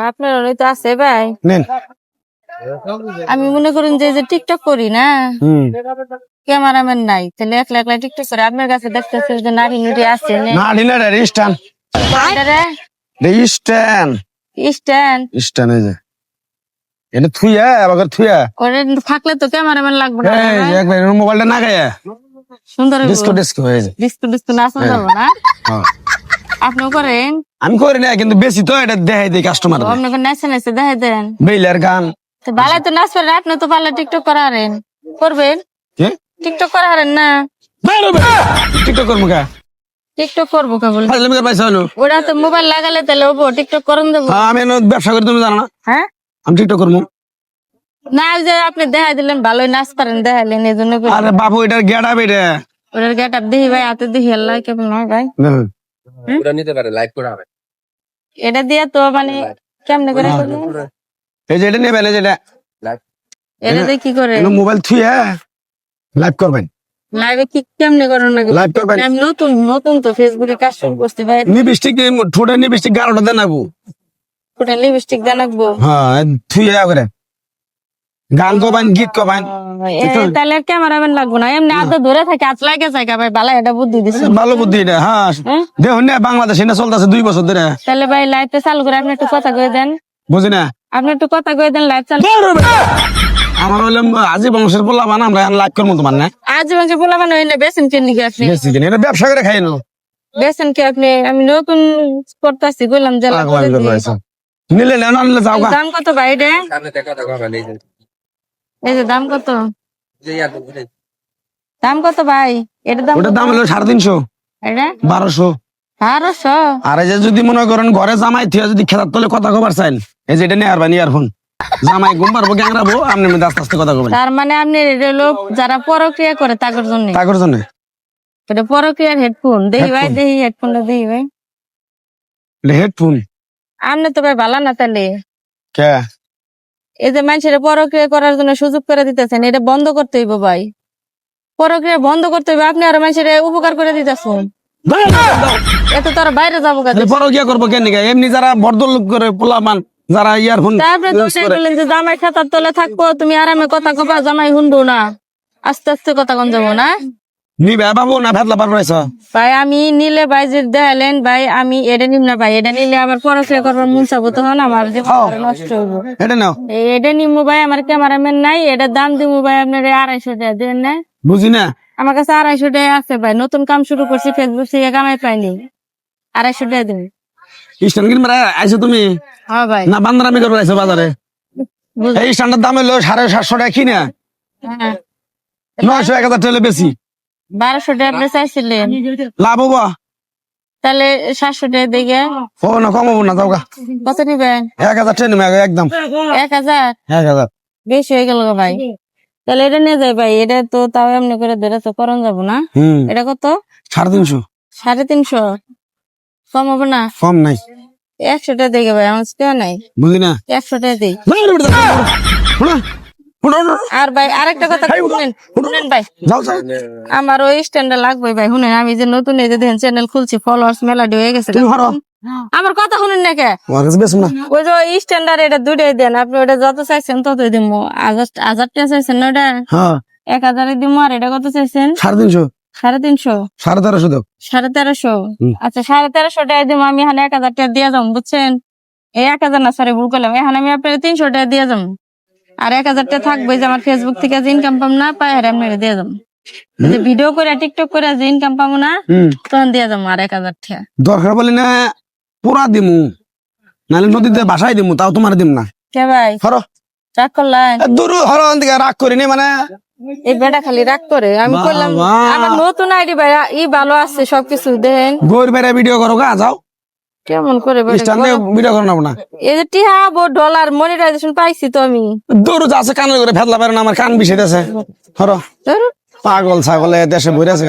আপনার তো আছে ভাই, নেন। আমি মনে করেন যে টিকটক করি না, ক্যামেরাম্যান নাই, তাহলে একলা একলা টিকটক করে আপনার কাছে দেখতেছে যে নারী নুড়ি আছে নাড়ি না রে স্ট্যান্ড স্ট্যান্ড স্ট্যান্ড স্ট্যান্ড এই যে এটা থুইয়া আবার থুইয়া ওরে থাকলে তো ক্যামেরাম্যান লাগবে না এই যে একবার মোবাইলটা না গায়া সুন্দর ডিস্কো ডিস্কো হয়ে যায় ডিস্কো ডিস্কো নাচন যাবো না। হ্যাঁ আপনিও করেন? আমি করি না কিন্তু বেশি তো এটা দেখাই দেই কাস্টমার আপনাকে নাচে নাচে দেখা দেন বেইলার গান তো ভালো তো নাচ পারেন, আপনি তো পারলে টিকটক করারেন, করবেন কি টিকটক করারেন না? টিকটক করবো কা টিকটক করবো কেবল ফাজলামি কর পয়সা হলো ওরা তো মোবাইল লাগালে তাহলে হবো টিকটক করেন দেবো। হ্যাঁ আমি ব্যবসা করি তুমি জানো না হ্যাঁ আমি টিকটক করবো না যে আপনি দেখাই দিলেন ভালোই নাচ পারেন দেখাইলেন এই জন্য আরে বাবু এটার গেটা বেটা ওটার গেট আপ দেখি ভাই হাতে দেখি আল্লাহ কেমন নয় ভাই ওটা নিতে পারে লাইভ করা হবে এটা দিয়ে তো মানে কেমনে করে করবেন? এই যে এটা নেবেন এই যেটা এটা দিয়ে কি করে মোবাইল থুইয়া লাইভ করবেন লাইভে কি কেমনে করেন না লাইভ করবেন আমি নতুন নতুন তো ফেসবুকে কাজ শুরু করছি ভাই, লিপস্টিক ঠোঁটে লিপস্টিক গাঢ়টা দেন আবু ওটা লিপস্টিক জানাবো হ্যাঁ থুইয়া করে গান কবান গীত কবান তাহলে ক্যামেরাম্যান লাগবো না, এমনি আদা ধরে থাকে আজ লাগে যায় ভাই, ভালো এটা বুদ্ধি দিছে ভালো বুদ্ধি এটা হ্যাঁ দেখুন না বাংলাদেশ এটা চলতেছে 2 বছর ধরে তাহলে ভাই লাইভটা চালু করে আপনি একটু কথা কয়ে দেন, বুঝি না আপনি একটু কথা কয়ে দেন লাইভ চালু। আমার হইলে আজি বংশের পোলা বান আমরা লাইভ করবো তোমার না আজ মাঝে বলা মানে হইলে বেছেন কে নাকি আপনি বেশি দিন এটা ব্যবসা করে খাই না বেছেন কি আপনি? আমি নতুন করতেছি বললাম যে নিলে না নিলে যাও গা দাম কত ভাই এটা? সামনে দেখা দেখা হবে এই যে দাম কত, যে ইয়ার বুঝে দাম কত ভাই এটার দাম? ওটার দাম হলো 350 এটা 1200 1200। আর এই যে যদি মনে করেন ঘরে জামাই থিয়া যদি খেতার তলে কথা কবার চাইন এই যে এটা নিয়ে আরবানি ইয়ারফোন জামাই ঘুম পারবো গ্যাংরাবো আপনি মধ্যে আস্তে আস্তে কথা কবেন তার মানে আপনি এটা লোক যারা পরক্রিয়া করে তাদের জন্য তাকর জন্য এটা পরক্রিয়ার হেডফোন দেখি ভাই, দেখি হেডফোনটা দেখি ভাই। হেডফোন আপনি তো ভাই ভালো না তাহলে, কে এই যে মানুষের পরক্রিয়া করার জন্য সুযোগ করে দিতেছেন, এটা বন্ধ করতে হইব ভাই, পরক্রিয়া বন্ধ করতে হইব, আপনি আরো মানুষের উপকার করে দিতেছেন, এত তার বাইরে যাবো কাজে। পর কি করবো কেন এমনি যারা বর্দল লোক করে পোলামান যারা ইয়ারফোন তারপরে দোষে বললেন যে জামাই খাতার তলে থাকবো, তুমি আরামে কথা কবা, জামাই শুনবো না, আস্তে আস্তে কথা কন যাবো না নিবে বাবু না ভেতলা পারবো ভাই। আমি নিলে ভাই যে দেখালেন ভাই, আমি এটা নিম না ভাই, এটা নিলে আবার পরক্রিয়া করবার মন চাবো, তখন আমার যে নষ্ট হইবো। এটা নাও এটা নিমু ভাই, আমার ক্যামেরাম্যান নাই, এটার দাম দিমু ভাই আপনার 250 টাকা দেন না? বুঝি না আমার কাছে 250 টাকা আছে ভাই, নতুন কাম শুরু করছি ফেসবুক থেকে কামাই পাইনি, 250 টাকা দিন। স্ট্যান্ড কিনবে আইছো তুমি হ্যাঁ ভাই না বান্দারামি করবে আইছো বাজারে এই স্ট্যান্ডের দাম হলো 750 টাকা কিনা হ্যাঁ 900 1000 টাকা বেশি 1200 টাকা আপনি চাইছিলেন, লাভ হবো তাহলে 700 টাকা দিয়ে ও না কমাবো না যাও গা কত নিবেন? 1000 টাকা নেবে একদম 1000 1000 বেশি হয়ে গেল ভাই, তাহলে এটা নিয়ে যাই ভাই, এটা তো তাও এমনি করে ধরে তো করন যাবো না। এটা কত? 350 350 কম হবে না? কম নাই 100 টাকা দিয়ে ভাই, আমার কেউ নাই, বুঝলি না 100 টাকা দিই। আর ভাই আরেকটা কথা শুনেন, শুনেন ভাই, যাও যাও আমার ওই স্ট্যান্ডটা লাগবে ভাই, শুনেন আমি যে নতুন এই যে দেখেন চ্যানেল খুলছি, ফলোয়ার্স মেলাডি হয়ে গেছে, তুমি হারো আমার কথা শুনেন না কে? আমার কাছে বেশ না ওই যে স্ট্যান্ডার এটা দুইটাই দেন, আপনি ওটা যত চাইছেন ততই দিব। 1000 টাকা চাইছেন না ওটা, হ্যাঁ 1000 দিব। আর এটা কত চাইছেন? 350 350 1350 দাও 1350। আচ্ছা 1350 টাকা দিব, আমি এখানে 1000 টাকা দিয়ে যাবো, বুঝছেন? এই 1000 না, সরি ভুল করলাম, এখন আমি আপনার 300 টাকা দিয়ে যাবো, আর 1000 টাকা থাকবে যে আমার ফেসবুক থেকে যে ইনকাম পাম না পাই, আর আপনাকে দিয়ে যাবো, ভিডিও করে টিকটক করে যে ইনকাম পাবো না তখন দিয়ে যাবো আর 1000 টাকা। দরকার বলি না পুরা দিমু নালে নদীতে বাসায় দিমু, তাও তোমার দিম না। কে ভাই হরো রাগ করলেন? দূর হরো দিকে রাগ করিনি মানে এই বেটা খালি রাগ করে, আমি করলাম আমার নতুন আইডি ভাই, ই ভালো আছে সবকিছু দেন, গোর বেড়া ভিডিও করো গা যাও কেমন করে স্ট্যান্ডে ভিডিও করো না এই যে টিহা $, মনিটাইজেশন পাইছি তো আমি। দূর যাচ্ছে কানে করে ফেদলা পারে না, আমার কান বিষে দেছে হরো পাগল ছাগলে দেশে বইরে আছে।